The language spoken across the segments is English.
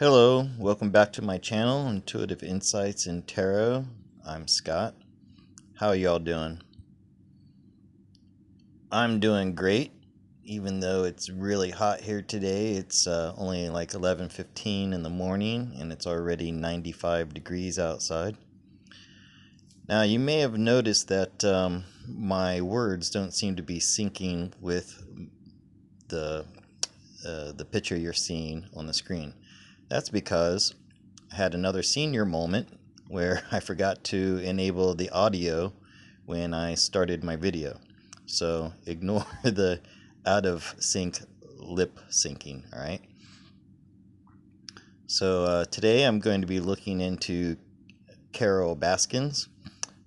Hello, welcome back to my channel, Intuitive Insights in Tarot. I'm Scott. How are y'all doing? I'm doing great, even though it's really hot here today. It's only like 11:15 in the morning, and it's already 95 degrees outside. Now, you may have noticed that my words don't seem to be syncing with the picture you're seeing on the screen. That's because I had another senior moment where I forgot to enable the audio when I started my video. So ignore the out of sync lip syncing, all right? So today I'm going to be looking into Carol Baskins.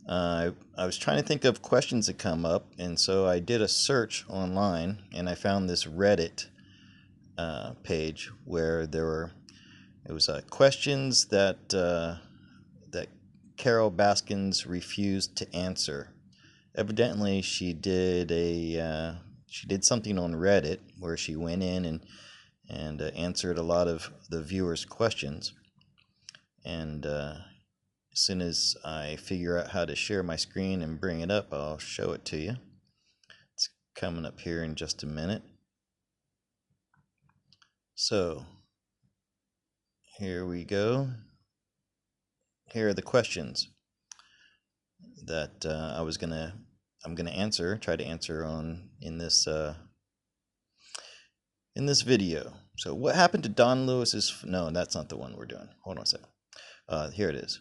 I was trying to think of questions that come up, and so I did a search online, and I found this Reddit page where it was questions that that Carol Baskins refused to answer. Evidently, she did something on Reddit where she went in and answered a lot of the viewers' questions. And as soon as I figure out how to share my screen and bring it up, I'll show it to you. It's coming up here in just a minute. So here we go. Here are the questions that I'm gonna answer. Try to answer in this video. So, what happened to Don Lewis's? No, that's not the one we're doing. Hold on a second. Here it is.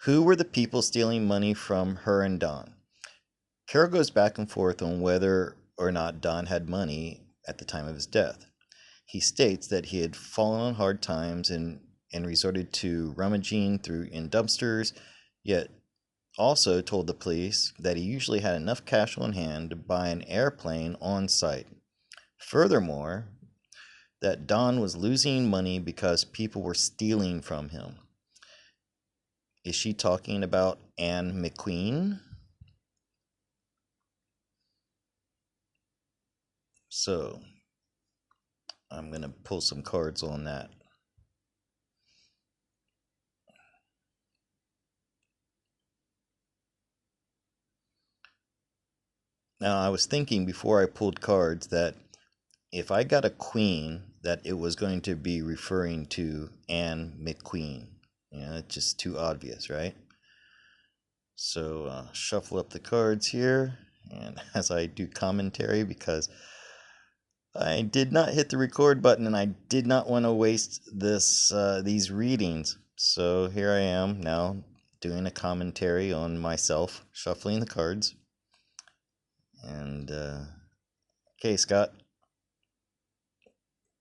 Who were the people stealing money from her and Don? Carol goes back and forth on whether or not Don had money at the time of his death. He states that he had fallen on hard times and resorted to rummaging in dumpsters, yet also told the police that he usually had enough cash on hand to buy an airplane on site. Furthermore, that Don was losing money because people were stealing from him. Is she talking about Anne McQueen? So, I'm going to pull some cards on that. Now, I was thinking before I pulled cards that if I got a queen, that it was going to be referring to Anne McQueen. You know, it's just too obvious, right? So shuffle up the cards here, and as I do commentary, because I did not hit the record button and I did not want to waste these readings. So here I am now doing a commentary on myself, shuffling the cards. And okay, Scott,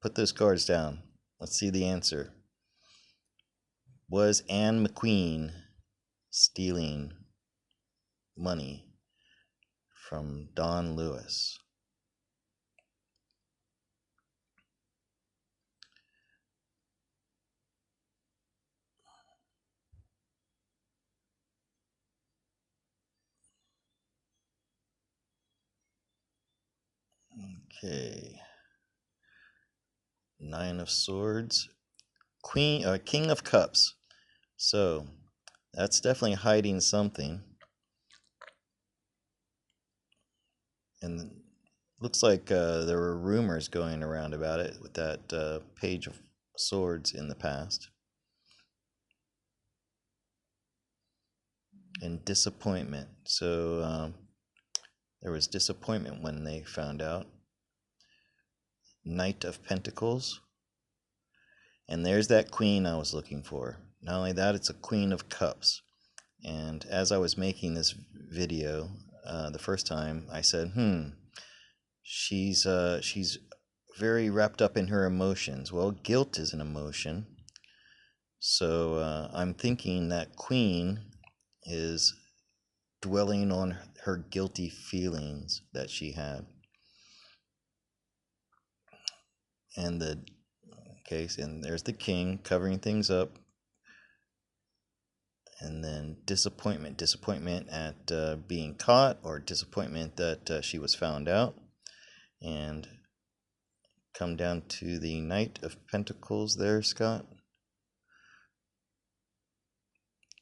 put those cards down. Let's see the answer. Was Anne McQueen stealing money from Don Lewis? Okay. Nine of Swords. King of Cups. So that's definitely hiding something. And looks like there were rumors going around about it with that Page of Swords in the past. And disappointment. So there was disappointment when they found out. Knight of Pentacles. And there's that queen I was looking for. Not only that, it's a Queen of Cups. And as I was making this video the first time, I said, she's very wrapped up in her emotions. Well, guilt is an emotion. So I'm thinking that Queen is dwelling on her guilty feelings that she had. And and there's the King covering things up. And then disappointment at being caught, or disappointment that she was found out. And come down to the Knight of Pentacles there, Scott.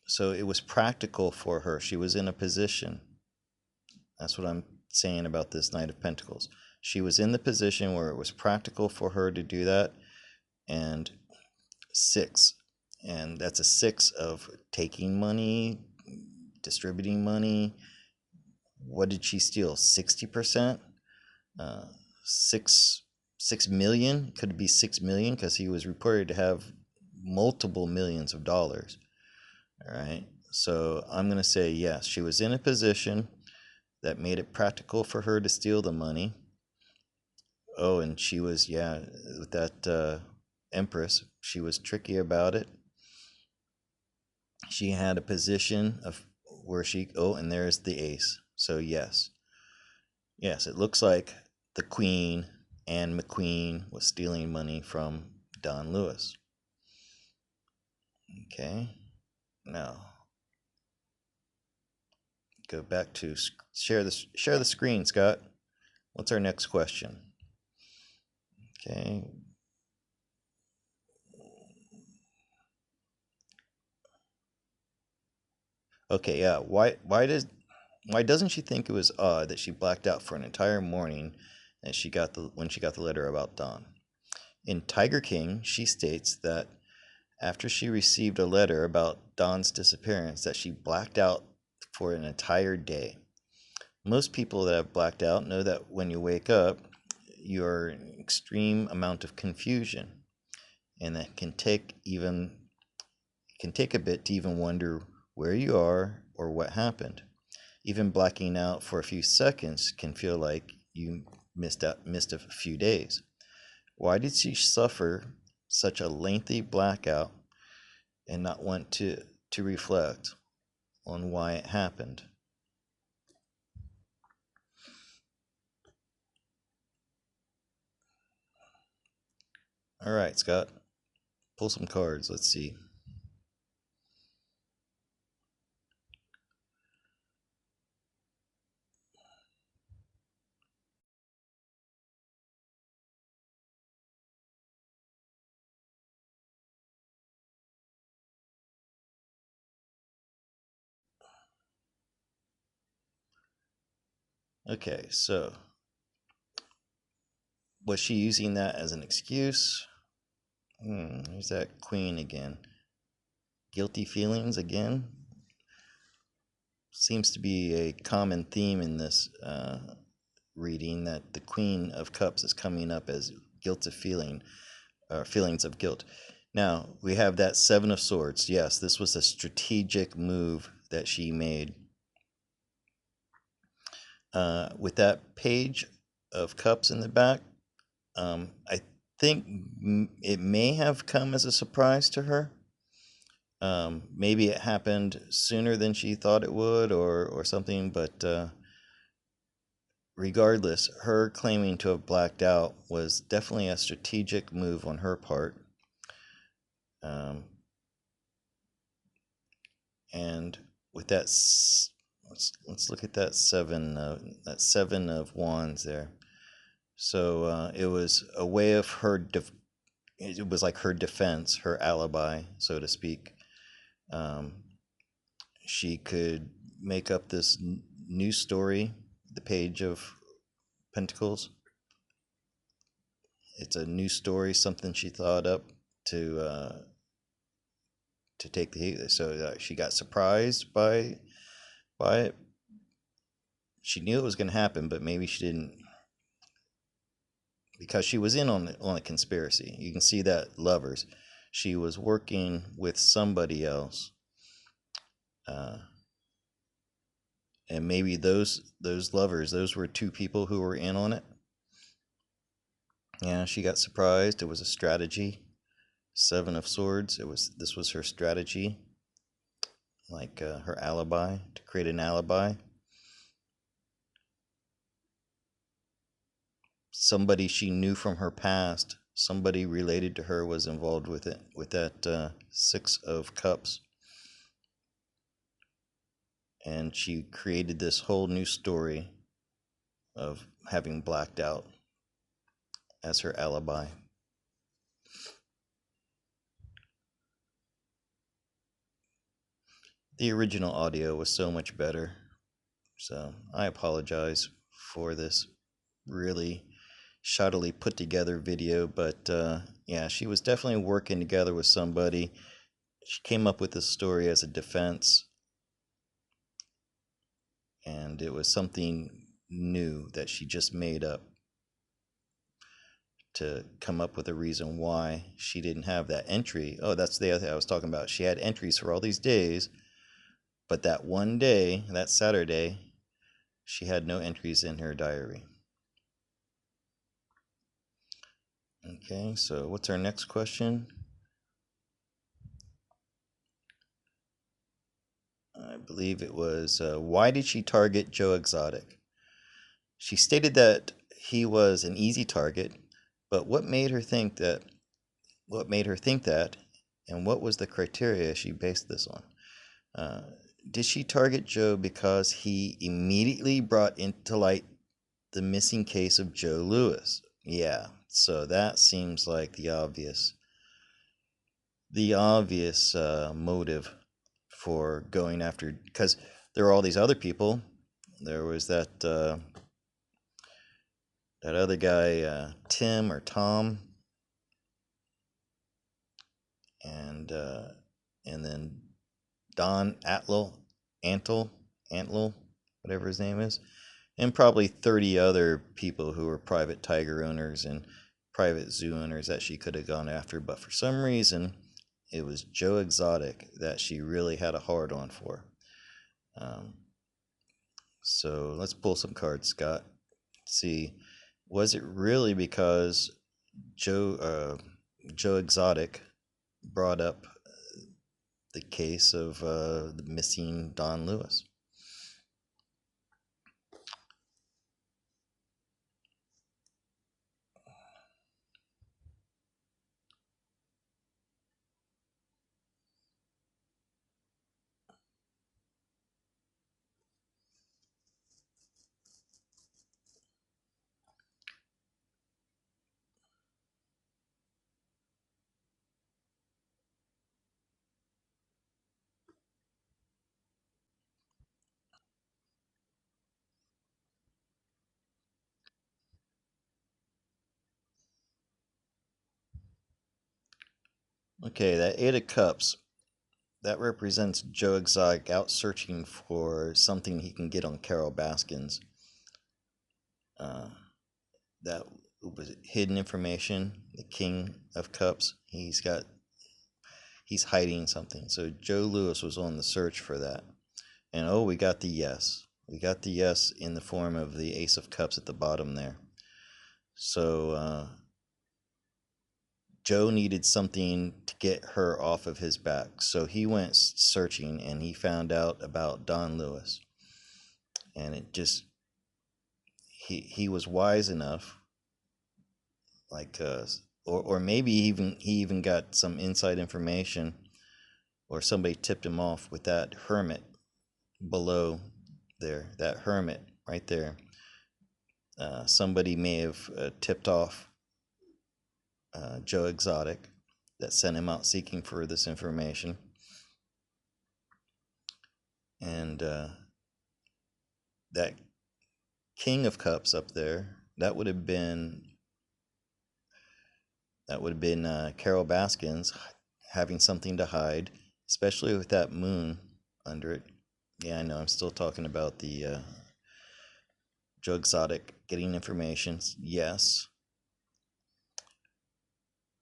So it was practical for her. She was in a position. That's what I'm saying about this Knight of Pentacles. She was in the position where it was practical for her to do that. And 6. And that's a 6 of taking money, distributing money. What did she steal? 60%? 6 million? Could it be 6 million? Because he was reported to have multiple millions of dollars. All right. So I'm going to say yes. She was in a position that made it practical for her to steal the money. Oh, and she was, yeah, with that Empress, she was tricky about it. She had a position of where she, oh, and there's the ace. So yes. Yes, it looks like the Queen and McQueen was stealing money from Don Lewis. Okay. Now, go back to share the screen, Scott. What's our next question? Okay. Okay, yeah. Why doesn't she think it was odd that she blacked out for an entire morning and when she got the letter about Don? In Tiger King, she states that after she received a letter about Don's disappearance that she blacked out for an entire day. Most people that have blacked out know that when you wake up, you're in an extreme amount of confusion, and that can take a bit to even wonder where you are or what happened. Even blacking out for a few seconds can feel like you missed a few days. Why did she suffer such a lengthy blackout and not want to reflect on why it happened? All right, Scott, pull some cards. Let's see. Okay, so was she using that as an excuse? There's that Queen again. Guilty feelings again? Seems to be a common theme in this reading, that the Queen of Cups is coming up as guilt of feeling, or feelings of guilt. Now, we have that Seven of Swords. Yes, this was a strategic move that she made. With that Page of Cups in the back, I think it may have come as a surprise to her. Maybe it happened sooner than she thought it would, or something, but regardless, her claiming to have blacked out was definitely a strategic move on her part. And with that, let's look at that seven of wands there. So it was a way of her. It was like her defense, her alibi, so to speak. She could make up this new story, the Page of Pentacles. It's a new story, something she thought up to take the heat. So she got surprised by it. She knew it was going to happen, but maybe she didn't, because she was in on a conspiracy. You can see that Lovers. She was working with somebody else. And maybe those lovers, those were two people who were in on it. Yeah, she got surprised. It was a strategy. Seven of Swords. This was her strategy, like her alibi, to create an alibi. Somebody she knew from her past, somebody related to her, was involved with it, with that Six of Cups. And she created this whole new story of having blacked out as her alibi. The original audio was so much better. So I apologize for this really shoddily put together video, but yeah, she was definitely working together with somebody. She came up with this story as a defense, and it was something new that she just made up to come up with a reason why she didn't have that entry. Oh, that's the other thing I was talking about. She had entries for all these days, but that one day, that Saturday, she had no entries in her diary. Okay, so what's our next question? I believe it was, why did she target Joe Exotic? She stated that he was an easy target, but what made her think that? What made her think that? And what was the criteria she based this on? Uh, did she target Joe because he immediately brought into light the missing case of Joe Lewis? Yeah, so that seems like the obvious motive for going after, because there were all these other people. There was that other guy, Tim or Tom, and then Don Antl, whatever his name is, and probably 30 other people who were private tiger owners and private zoo owners that she could have gone after. But for some reason, it was Joe Exotic that she really had a hard on for. Um, so let's pull some cards, Scott. See, was it really because Joe Exotic brought up the case of the missing Don Lewis? Okay, that Eight of Cups, that represents Joe Exotic out searching for something he can get on Carol Baskins. Uh, that was hidden information. The King of Cups, he's hiding something. So Joe Lewis was on the search for that. And oh, we got the yes. We got the yes in the form of the Ace of Cups at the bottom there. So Joe needed something to get her off of his back. So he went searching and he found out about Don Lewis. And it just, he was wise enough, like, or maybe he even got some inside information, or somebody tipped him off with that hermit below there, that hermit right there. Somebody may have tipped off Joe Exotic, that sent him out seeking for this information. And that King of Cups up there, that would have been Carol Baskins having something to hide, especially with that moon under it. Yeah, I know, I'm still talking about the Joe Exotic getting information. Yes,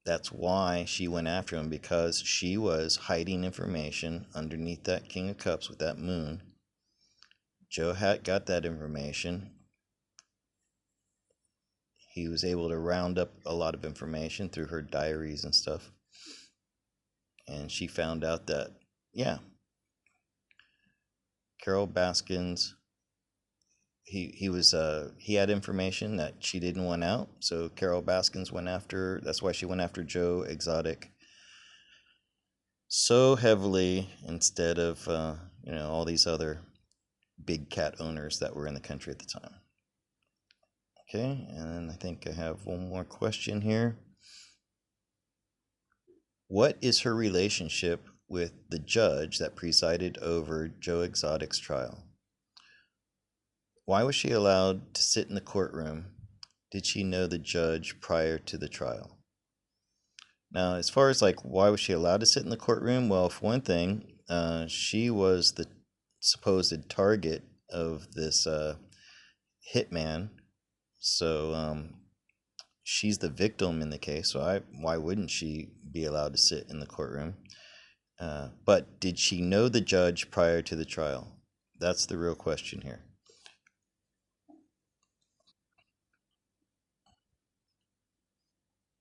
that's why she went after him, because she was hiding information underneath that King of Cups with that moon. Joe had got that information. He was able to round up a lot of information through her diaries and stuff. And she found out that, yeah, Carol Baskins, he had information that she didn't want out. So Carol Baskins went after, that's why she went after Joe Exotic so heavily, instead of all these other big cat owners that were in the country at the time. Okay, and I think I have one more question here. What is her relationship with the judge that presided over Joe Exotic's trial? Why was she allowed to sit in the courtroom? Did she know the judge prior to the trial? Now, as far as like why was she allowed to sit in the courtroom? Well, for one thing, she was the supposed target of this hitman, so she's the victim in the case. So why wouldn't she be allowed to sit in the courtroom? But did she know the judge prior to the trial? That's the real question here.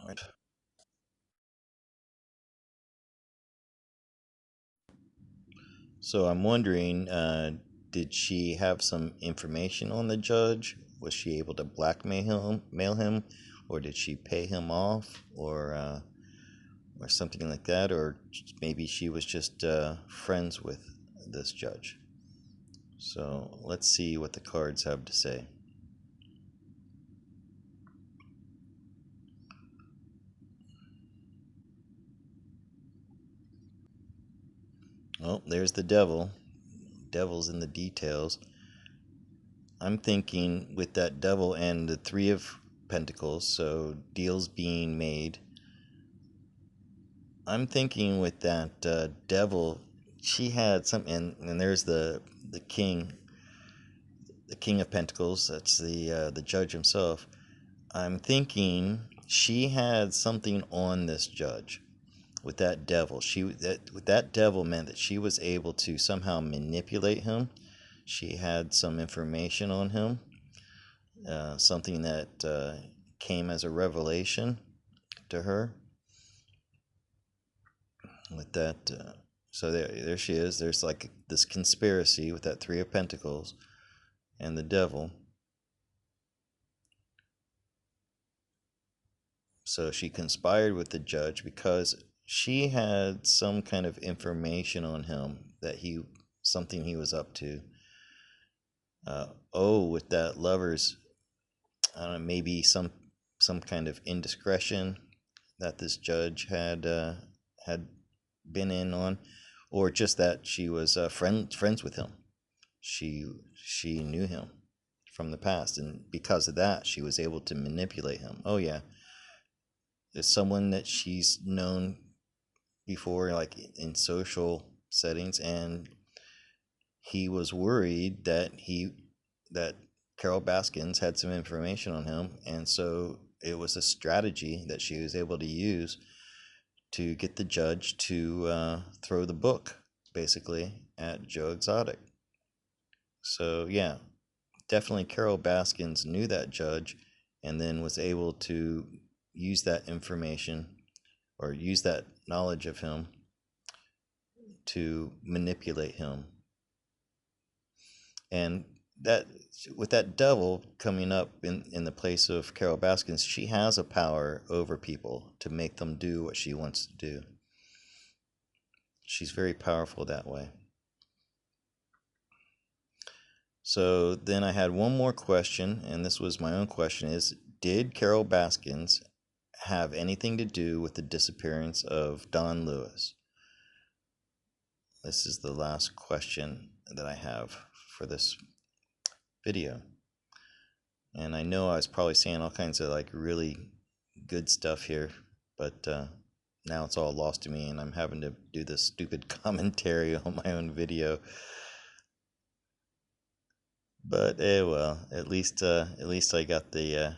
All right. So I'm wondering, did she have some information on the judge? Was she able to mail him, or did she pay him off, or something like that, or maybe she was just friends with this judge? So let's see what the cards have to say. Oh, there's the devil. Devil's in the details. I'm thinking with that devil and the Three of Pentacles, so deals being made. I'm thinking with that devil, she had some, and there's the king of Pentacles. That's the judge himself. I'm thinking she had something on this judge with that devil. With that devil meant that she was able to somehow manipulate him. She had some information on him, something that came as a revelation to her. With that, so there she is. There's like this conspiracy with that Three of Pentacles and the devil. So she conspired with the judge because she had some kind of information on him that something he was up to. With that lovers, I don't know, maybe some kind of indiscretion that this judge had been in on, or just that she was friends with him. She knew him from the past, and because of that, she was able to manipulate him. Oh yeah, there's someone that she's known before, like in social settings, and he was worried that Carol Baskins had some information on him, and so it was a strategy that she was able to use to get the judge to throw the book, basically, at Joe Exotic. So yeah, definitely Carol Baskins knew that judge, and then was able to use that information or use that knowledge of him to manipulate him. And that, with that devil coming up in the place of Carol Baskins, she has a power over people to make them do what she wants to do. She's very powerful that way. So then I had one more question, and this was my own question, is did Carol Baskins have anything to do with the disappearance of Don Lewis? This is the last question that I have for this video. And I know I was probably saying all kinds of like really good stuff here, but now it's all lost to me, and I'm having to do this stupid commentary on my own video. But well, at least I got the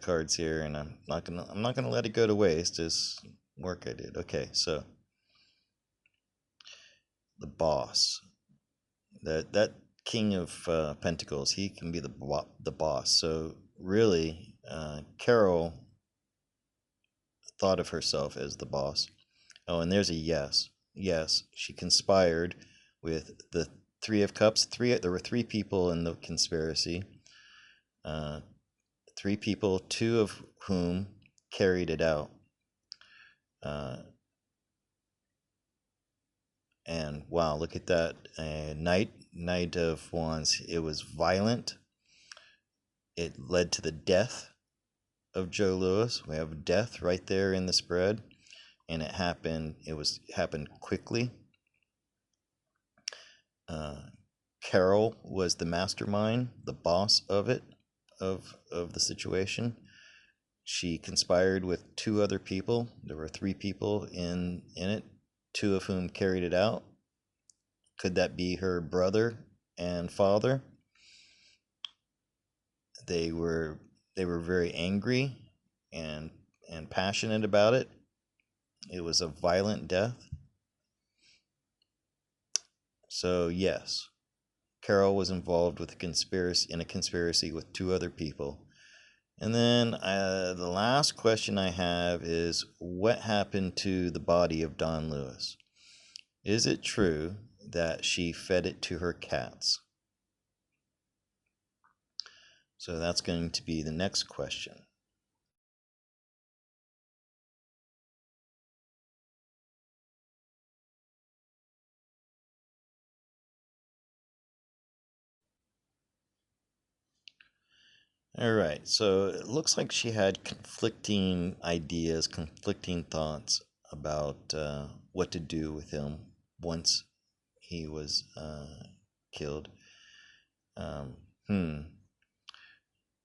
cards here, and I'm not gonna let it go to waste. This work I did. Okay, so the boss, that King of Pentacles, he can be the boss. So really, Carol thought of herself as the boss. Oh, and there's a yes. Yes, she conspired with the Three of Cups. There were three people in the conspiracy. Three people, two of whom carried it out. And wow, look at that. Knight of Wands. It was violent. It led to the death of Joe Lewis. We have death right there in the spread. And it happened quickly. Uh, Carol was the mastermind, the boss of it, of the situation. She conspired with two other people. There were three people in it, two of whom carried it out. Could that be her brother and father? They were very angry and passionate about it. It was a violent death. So yes, Carol was involved with a conspiracy with two other people. And then the last question I have is, what happened to the body of Don Lewis? Is it true that she fed it to her cats? So that's going to be the next question. All right, so it looks like she had conflicting ideas, conflicting thoughts about what to do with him once he was killed. Um, hmm,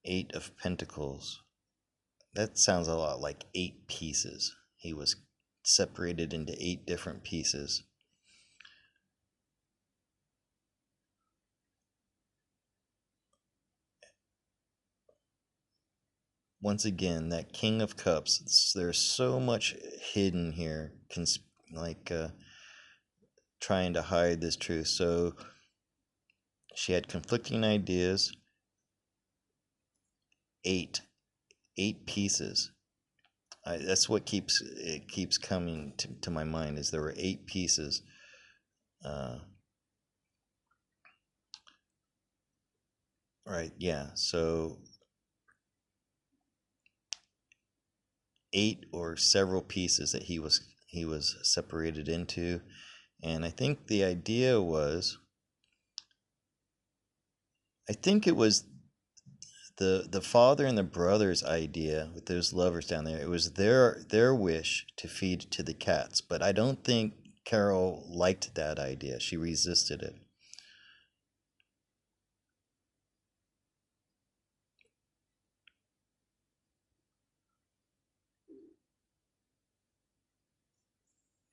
Eight of Pentacles. That sounds a lot like 8 pieces. He was separated into 8 different pieces. Once again, that King of Cups, there's so much hidden here, like trying to hide this truth. So she had conflicting ideas. Eight pieces. That's what keeps coming to my mind, is there were 8 pieces. Right, yeah. So 8 or several pieces that he was separated into, and I think the idea was, I think it was the father and the brother's idea with those lovers down there. It was their wish to feed to the cats, but I don't think Carol liked that idea. She resisted it.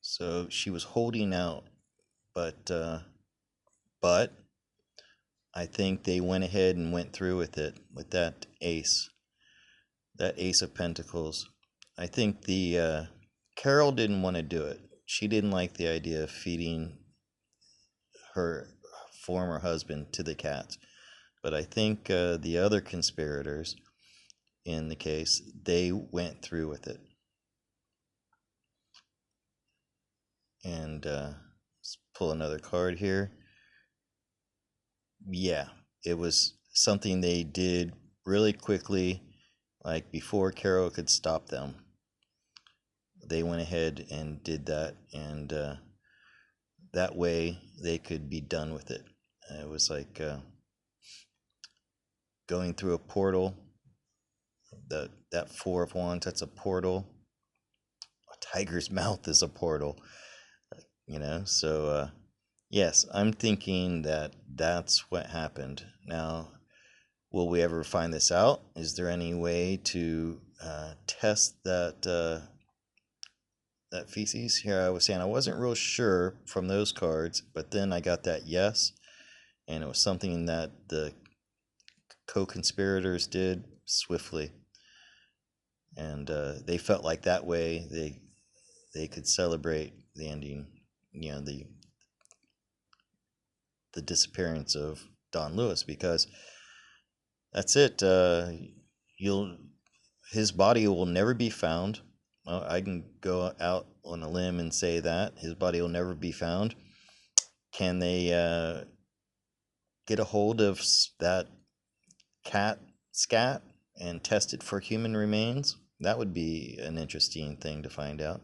So she was holding out, but but I think they went ahead and went through with it, with that Ace of Pentacles. I think the Carol didn't want to do it. She didn't like the idea of feeding her former husband to the cats. But I think the other conspirators in the case, they went through with it. And let's pull another card here. Yeah, it was something they did really quickly, like before Carol could stop them. They went ahead and did that, and that way they could be done with it. It was like going through a portal. That Four of Wands, that's a portal. A tiger's mouth is a portal. So yes, I'm thinking that that's what happened. Now, will we ever find this out? Is there any way to test that feces? Here I was saying I wasn't real sure from those cards, but then I got that yes, and it was something that the co-conspirators did swiftly, and they felt like that way they could celebrate the ending, the disappearance of Don Lewis, because that's it. You'll His body will never be found. Well, I can go out on a limb and say that his body will never be found. Can they get a hold of that cat scat and test it for human remains? That would be an interesting thing to find out.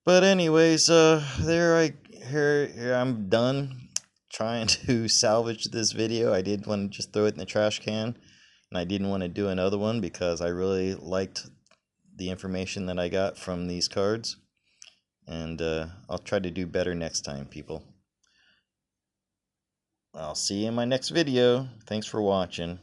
But anyways, here I'm done trying to salvage this video. I did want to just throw it in the trash can, and I didn't want to do another one because I really liked the information that I got from these cards, and I'll try to do better next time, people. I'll see you in my next video. Thanks for watching.